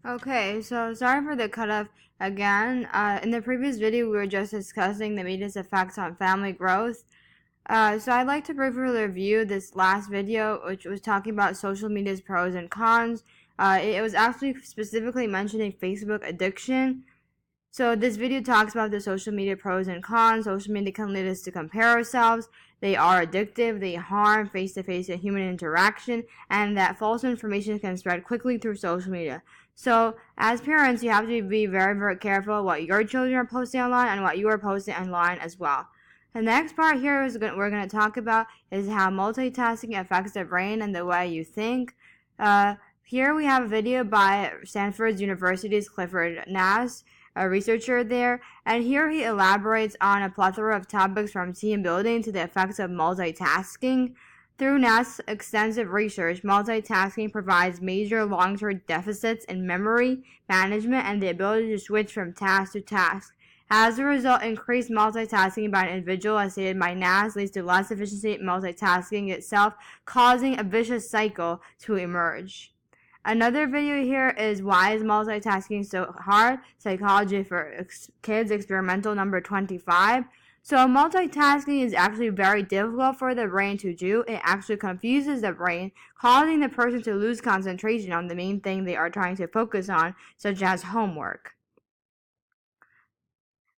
Okay, so sorry for the cutoff again. In the previous video, we were just discussing the media's effects on family growth. So I'd like to briefly review this last video, which was talking about social media's pros and cons. It was actually specifically mentioning Facebook addiction. So this video talks about the social media pros and cons. Social media can lead us to compare ourselves. They are addictive. They harm face-to-face and human interaction, and that false information can spread quickly through social media. So as parents, you have to be very, very careful what your children are posting online and what you are posting online as well. The next part here we're going to talk about is how multitasking affects the brain and the way you think. Here we have a video by Stanford University's Clifford Nass, a researcher there, and here he elaborates on a plethora of topics from team building to the effects of multitasking. Through Nass' extensive research, multitasking provides major long-term deficits in memory management and the ability to switch from task to task. As a result, increased multitasking by an individual, as stated by Nass, leads to less efficiency in multitasking itself, causing a vicious cycle to emerge. Another video here is why is multitasking so hard? Psychology for Kids, experimental number 25. So multitasking is actually very difficult for the brain to do. It actually confuses the brain, causing the person to lose concentration on the main thing they are trying to focus on, such as homework.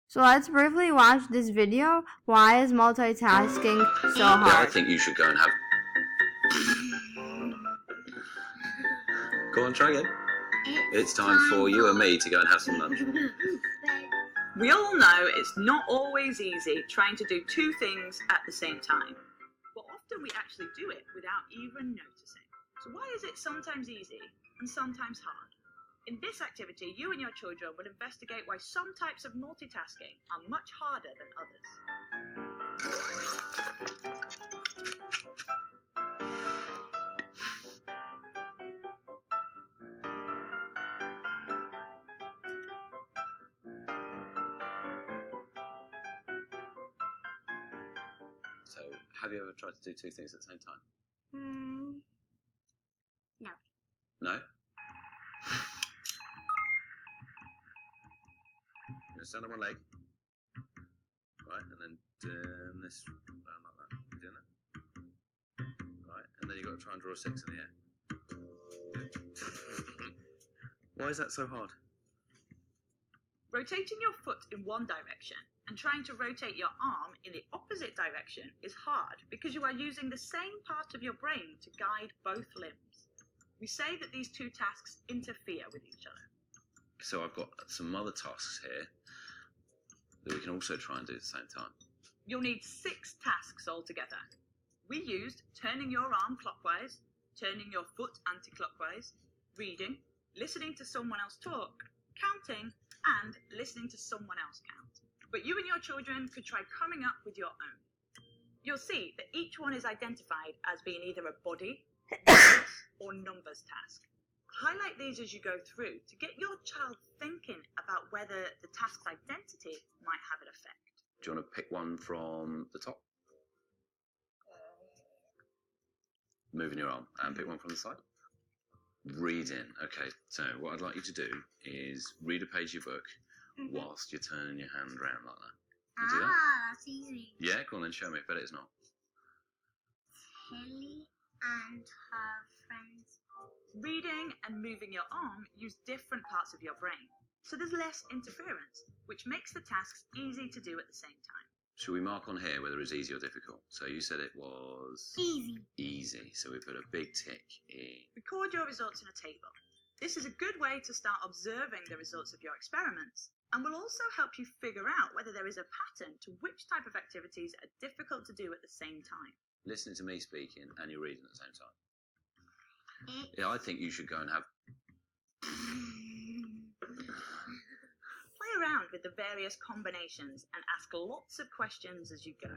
So let's briefly watch this video. Why is multitasking so hard? Yeah, I think you should go and have... Go on, try again. It's time for you and me to go and have some lunch. We all know it's not always easy trying to do two things at the same time. But often we actually do it without even noticing. So why is it sometimes easy and sometimes hard? In this activity, you and your children will investigate why some types of multitasking are much harder than others. So, have you ever tried to do two things at the same time? No. No? You're gonna stand on one leg, right, and then turn this round like that. You doing that? Right, and then you've got to try and draw a 6 in the air. Why is that so hard? Rotating your foot in one direction and trying to rotate your arm in the opposite direction is hard because you are using the same part of your brain to guide both limbs. We say that these two tasks interfere with each other. So I've got some other tasks here that we can also try and do at the same time. You'll need 6 tasks altogether. We used turning your arm clockwise, turning your foot anti-clockwise, reading, listening to someone else talk, counting, and listening to someone else count. But you and your children could try coming up with your own. You'll see that each one is identified as being either a body, or numbers task. Highlight these as you go through to get your child thinking about whether the task's identity might have an effect. Do you want to pick one from the top? Moving your arm, and pick one from the side. Reading. Okay, so what I'd like you to do is read a page of your book whilst you're turning your hand around like that. Can you do that? That's easy. Yeah, go on then, show me. I bet it's not. Tilly and her friends. Reading and moving your arm use different parts of your brain, so there's less interference, which makes the tasks easy to do at the same time. Should we mark on here whether it's easy or difficult? So you said it was... Easy. Easy, so we put a big tick in. Record your results in a table. This is a good way to start observing the results of your experiments, and will also help you figure out whether there is a pattern to which type of activities are difficult to do at the same time. Listening to me speaking and you're reading at the same time. Yeah, I think you should go and have... Play around with the various combinations and ask lots of questions as you go.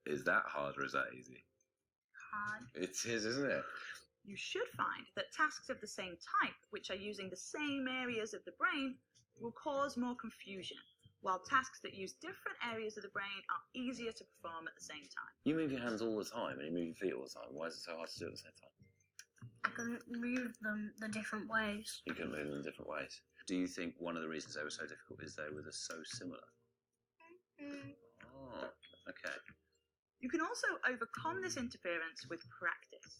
Is that hard or is that easy? Hard. It is, isn't it? You should find that tasks of the same type, which are using the same areas of the brain, will cause more confusion, while tasks that use different areas of the brain are easier to perform at the same time. You move your hands all the time and you move your feet all the time. Why is it so hard to do at the same time? couldn't move them the different ways. You can move them in different ways. Do you think one of the reasons they were so difficult is they were so similar? Oh, okay. You can also overcome this interference with practice.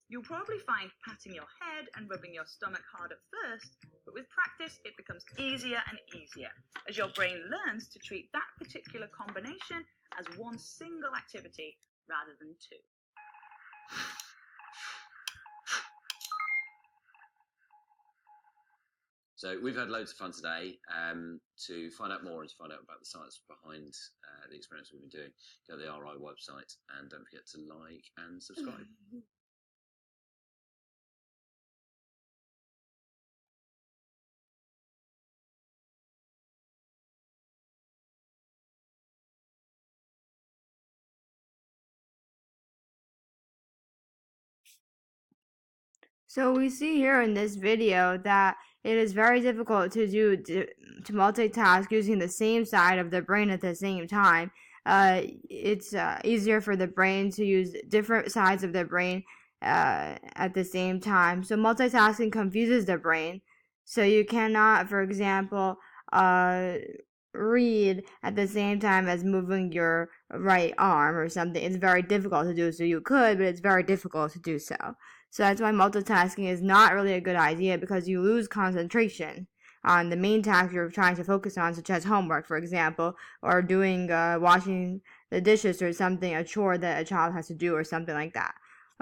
You'll probably find patting your head and rubbing your stomach hard at first, but with practice it becomes easier and easier as your brain learns to treat that particular combination as one single activity rather than two. So we've had loads of fun today. To find out more and to find out about the science behind the experiments we've been doing, go to the RI website and don't forget to like and subscribe. So we see here in this video that it is very difficult to multitask using the same side of the brain at the same time. It's easier for the brain to use different sides of the brain at the same time. So multitasking confuses the brain. So you cannot, for example, read at the same time as moving your right arm or something. It's very difficult to do. So you could, but it's very difficult to do so. So that's why multitasking is not really a good idea, because you lose concentration on the main task you're trying to focus on, such as homework, for example, or doing washing the dishes or something, a chore that a child has to do or something like that.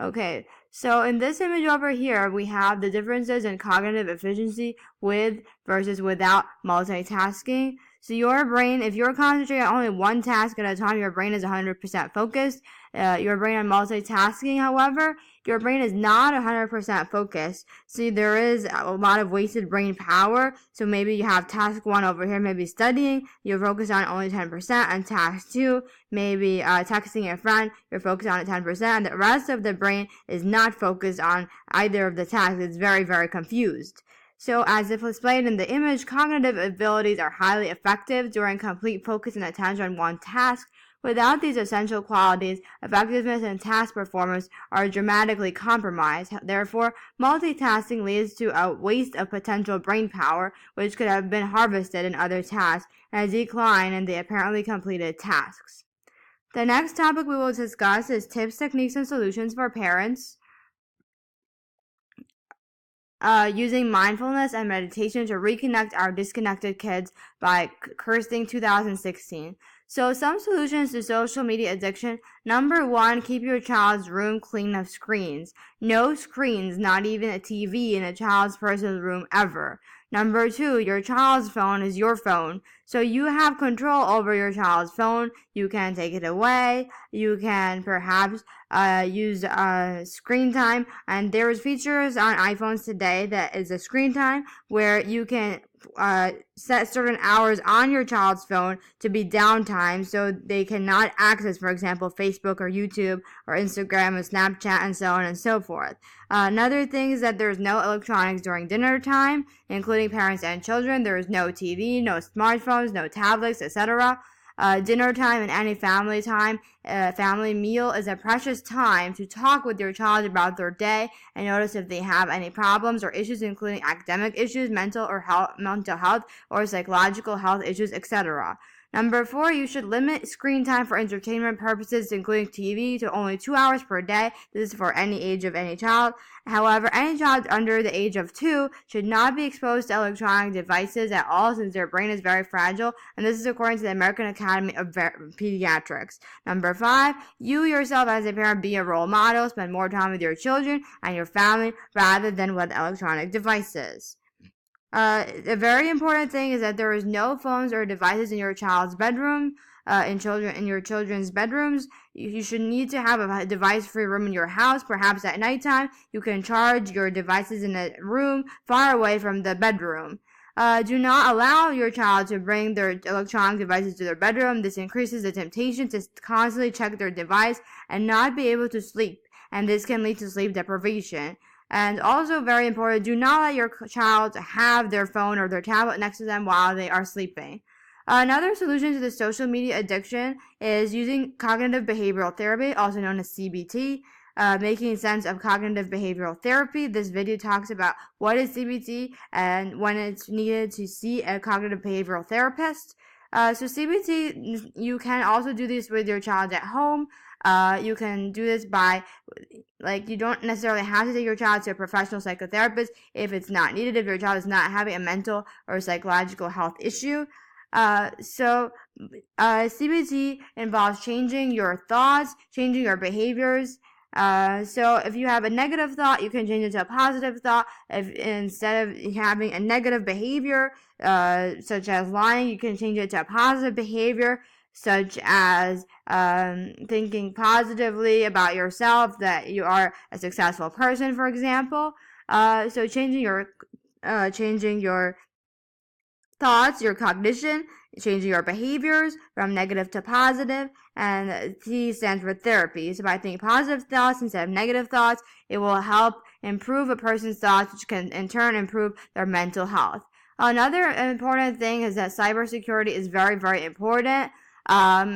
Okay, so in this image over here, we have the differences in cognitive efficiency with versus without multitasking. So your brain, if you're concentrating on only one task at a time, your brain is 100% focused. Your brain on multitasking, however, your brain is not 100% focused. See, there is a lot of wasted brain power. So maybe you have task 1 over here, maybe studying, you're focused on only 10%, and task 2, maybe texting a friend, you're focused on it 10%, and the rest of the brain is not focused on either of the tasks. It's very, very confused. So as if displayed in the image, cognitive abilities are highly effective during complete focus and attention on one task. Without these essential qualities, effectiveness and task performance are dramatically compromised. Therefore, multitasking leads to a waste of potential brain power, which could have been harvested in other tasks, and a decline in the apparently completed tasks. The next topic we will discuss is tips, techniques, and solutions for parents using mindfulness and meditation to reconnect our disconnected kids by Kirsting 2016. So some solutions to social media addiction. Number 1, keep your child's room clean of screens. No screens, not even a TV, in a child's personal room ever. Number 2, your child's phone is your phone. So you have control over your child's phone. You can take it away. You can perhaps use screen time. And there's features on iPhones today that is a screen time where you can set certain hours on your child's phone to be downtime, so they cannot access, for example, Facebook or YouTube or Instagram or Snapchat and so on and so forth. Another thing is that there's no electronics during dinner time, including parents and children. There is no TV, no smartphones, no tablets, etc. Dinner time and any family time, family meal is a precious time to talk with your child about their day and notice if they have any problems or issues, including academic issues, mental health, or psychological health issues, etc. Number 4, you should limit screen time for entertainment purposes, including TV, to only 2 hours per day. This is for any age of any child. However, any child under the age of 2 should not be exposed to electronic devices at all, since their brain is very fragile, and this is according to the American Academy of Pediatrics. Number 5, you yourself as a parent be a role model. Spend more time with your children and your family rather than with electronic devices. A very important thing is that there is no phones or devices in your child's bedroom. In your children's bedrooms, you should need to have a device-free room in your house. Perhaps at nighttime, you can charge your devices in a room far away from the bedroom. Do not allow your child to bring their electronic devices to their bedroom. This increases the temptation to constantly check their device and not be able to sleep, and this can lead to sleep deprivation. And also very important, do not let your child have their phone or their tablet next to them while they are sleeping. Another solution to the social media addiction is using cognitive behavioral therapy, also known as CBT. Making sense of cognitive behavioral therapy. This video talks about what is CBT and when it's needed to see a cognitive behavioral therapist. So CBT, you can also do this with your child at home. You can do this by, you don't necessarily have to take your child to a professional psychotherapist if it's not needed, if your child is not having a mental or psychological health issue. CBT involves changing your thoughts, changing your behaviors. So if you have a negative thought, you can change it to a positive thought. If instead of having a negative behavior, such as lying, you can change it to a positive behavior, such as thinking positively about yourself, that you are a successful person, for example. So changing your thoughts, your cognition, changing your behaviors from negative to positive, and T stands for therapy. So by thinking positive thoughts instead of negative thoughts, it will help improve a person's thoughts, which can in turn improve their mental health. Another important thing is that cybersecurity is very, very important.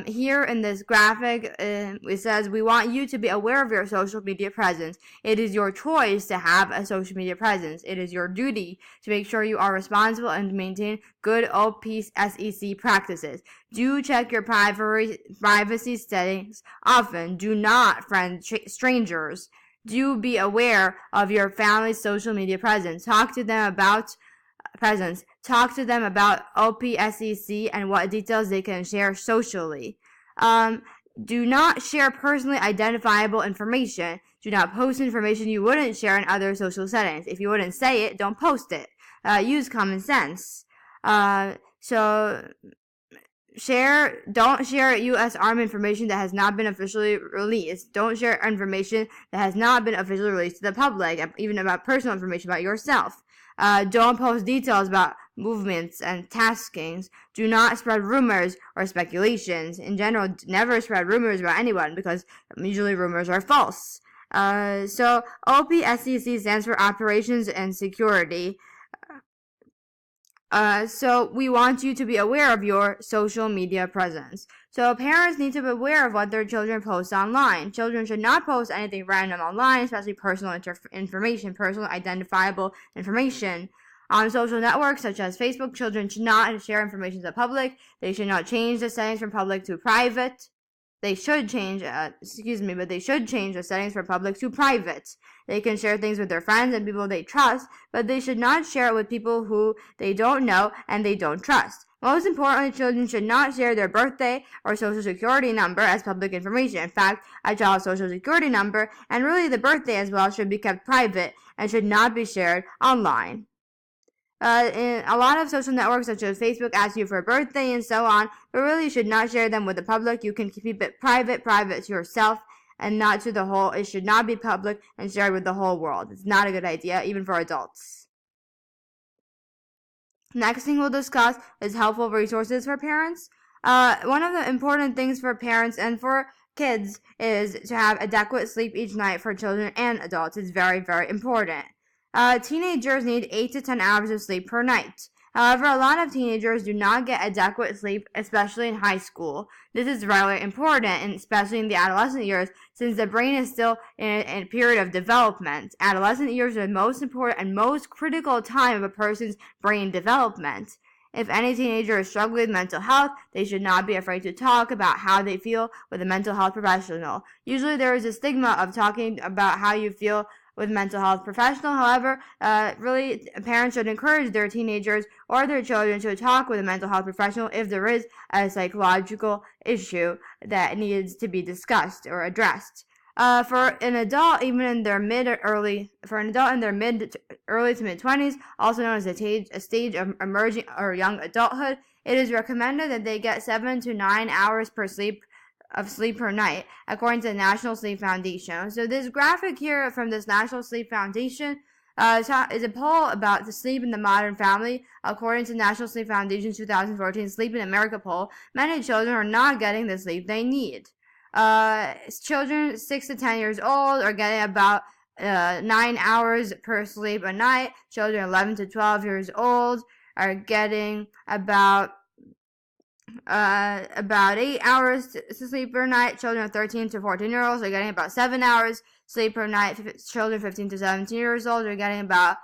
Here in this graphic, it says we want you to be aware of your social media presence. It is your choice to have a social media presence. It is your duty to make sure you are responsible and maintain good OPSEC practices. Do check your privacy settings often. Do not friend strangers. Do be aware of your family's social media presence. Talk to them about OPSEC and what details they can share socially. Do not share personally identifiable information. Do not post information you wouldn't share in other social settings. If you wouldn't say it, don't post it. Use common sense. Don't share U.S. Army information that has not been officially released. Don't share information that has not been officially released to the public, even about personal information about yourself. Don't post details about movements and taskings. Do not spread rumors or speculations. In general, never spread rumors about anyone because usually rumors are false. So OPSEC stands for Operations and Security. So we want you to be aware of your social media presence. So parents need to be aware of what their children post online. Children should not post anything random online, especially personal information, personal identifiable information. On social networks such as Facebook, children should not share information to the public. They should not change the settings from public to private. They should change the settings from public to private. They can share things with their friends and people they trust, but they should not share it with people who they don't know and they don't trust. Most importantly, children should not share their birthday or social security number as public information. In fact, a child's social security number, and really the birthday as well, should be kept private and should not be shared online. In a lot of social networks such as Facebook ask you for a birthday and so on, but really you should not share them with the public. You can keep it private to yourself and not to the whole. It should not be public and shared with the whole world. It's not a good idea, even for adults. Next thing we'll discuss is helpful resources for parents. One of the important things for parents and for kids is to have adequate sleep each night for children and adults. It's very, very important. Teenagers need 8 to 10 hours of sleep per night. However, a lot of teenagers do not get adequate sleep, especially in high school. This is really important, and especially in the adolescent years, since the brain is still in a period of development. Adolescent years are the most important and most critical time of a person's brain development. If any teenager is struggling with mental health, they should not be afraid to talk about how they feel with a mental health professional. Usually there is a stigma of talking about how you feel with mental health professional. However, really, parents should encourage their teenagers or their children to talk with a mental health professional if there is a psychological issue that needs to be discussed or addressed. For an adult, even in their early to mid 20s, also known as a stage of emerging or young adulthood, it is recommended that they get 7 to 9 hours of sleep per night, according to the National Sleep Foundation. So this graphic here from this National Sleep Foundation is a poll about the sleep in the modern family. According to the National Sleep Foundation's 2014 Sleep in America poll, many children are not getting the sleep they need. Children 6 to 10 years old are getting about 9 hours per sleep a night. Children 11 to 12 years old are getting about 8 hours to sleep per night. Children of 13 to 14 year olds are getting about 7 hours. sleep per night. Children 15 to 17 years old are getting about